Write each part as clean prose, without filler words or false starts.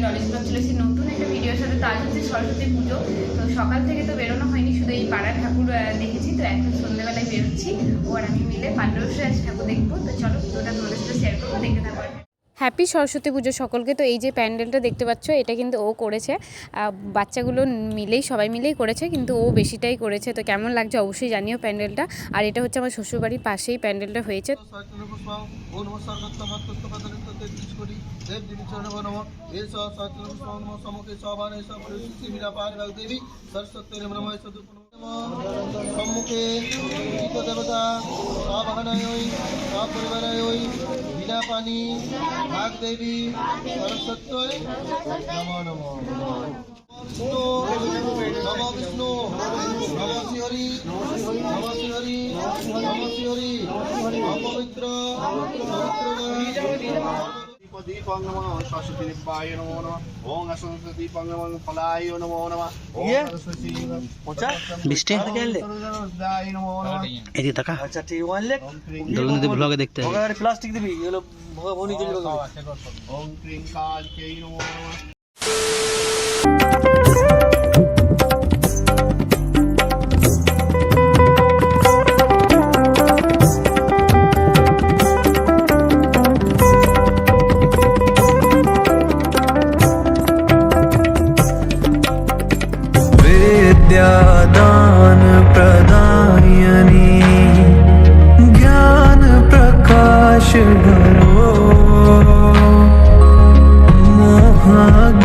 Knowledge blog চলেছে নতুন একটা ভিডিওর সাথে। তো আজ হচ্ছে সরস্বতী পুজো। তো সকাল থেকে তো বেরোনো হয়নি, শুধু এই পাড়ার ঠাকুর দেখেছি। তো এখন সন্ধ্যেবেলায় বেরোচ্ছি, ও আর আমি মিলে পাণ্ডবেশ্বরে আজ ঠাকুর দেখবো। তো চলো ভিডিওটা তোমাদের সাথে শেয়ার করবো, দেখতে থাকো। হ্যাপি সরস্বতী পুজো সকলকে। তো এই যে প্যান্ডেলটা দেখতে পাচ্ছ, এটা কিন্তু ও করেছে, বাচ্চাগুলো মিলেই সবাই মিলেই করেছে, কিন্তু ও বেশিটাই করেছে। তো কেমন লাগছে অবশ্যই জানিও প্যান্ডেলটা। আর এটা হচ্ছে আমার শ্বশুরবাড়ির পাশেই প্যান্ডেলটা হয়েছে। সম্মুখে দেবতা সাবহানায় সাপরিবারায় বিনা পানি ভাগ দেবী সরস্বত্যয় নমো নমো। নম বিষ্ণু নম শ্রীহরি নম শ্রীহরি নম শ্রীহরি অপবিত্র दीपं नमः सरस्वती देवाय नमो नमः ओम सरस्वती दीपं नमः फलाय नमो नमः ओम सरस्वती बिस्टे दाय नमो नमः এদিকে টাকা। अच्छा ठीक वन लेक দলনদী ব্লগে দেখতে হবে। ওখানে প্লাস্টিক দিবি, এগুলো ভগবানই জ্বলবে। ওম ক্রিং কালকে নমো নমঃ। विद्यादान प्रदायिनी ज्ञान प्रकाश धरो मोह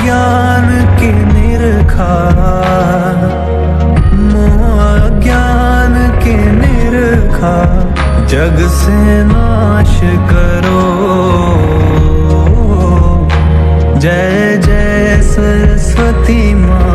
ज्ञान के निरखार मोह ज्ञान के निरखार जग से नाश करो। जय जय सरस्वती माँ।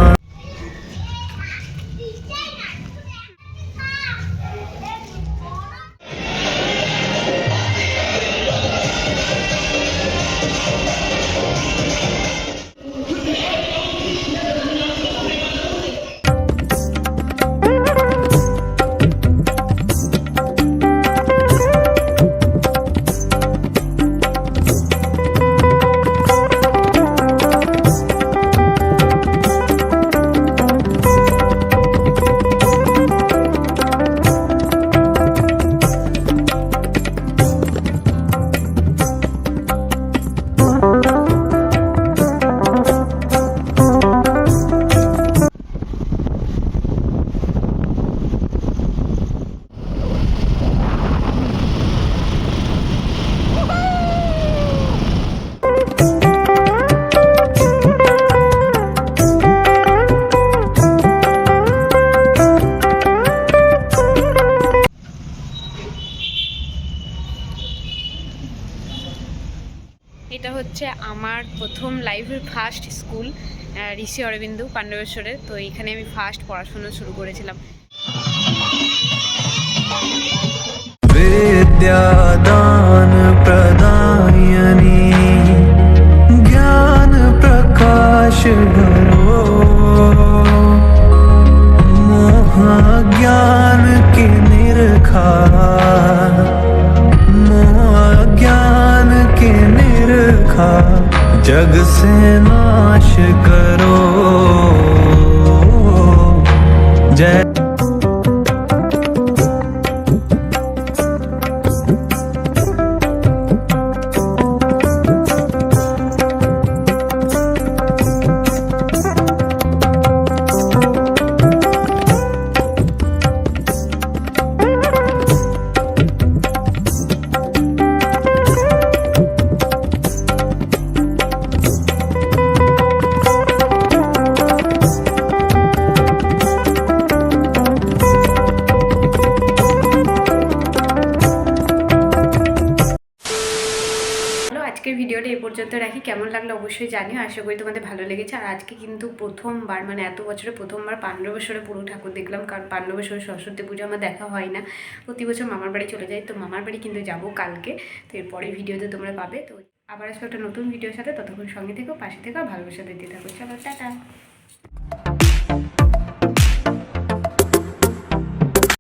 এটা হচ্ছে আমার প্রথম লাইফের ফার্স্ট স্কুল, ঋষি অরবিন্দু পাণ্ডবেশ্বরে। তো এখানে আমি ফার্স্ট পড়াশোনা শুরু করেছিলাম। विद्यादान प्रदायिनी ज्ञान प्रकाश धरो मोह ज्ञान के निरखार मोह ज्ञान के निरखार जग से नाश करो। जय আজকের ভিডিওটা এই পর্যন্ত রাখি। কেমন লাগলো অবশ্যই জানিও, আশা করি তোমাদের ভালো লেগেছে। আর আজকে কিন্তু প্রথমবার, মানে এত বছরে প্রথমবার পাণ্ডবেশ্বরে পুরো ঠাকুর দেখলাম। কারণ পাণ্ডবেশ্বরে সরস্বতী পুজো আমার দেখা হয় না, প্রতি বছর মামার বাড়ি চলে যাই। তো মামার বাড়ি কিন্তু যাবো কালকে। তো এরপরে ভিডিওতে তোমরা পাবে। তো আবার আসবো একটা নতুন ভিডিওর সাথে। ততক্ষণ সঙ্গে থেকো, পাশে থেকো, ভালোবাসা দিতে থাকো। চলো টাটা।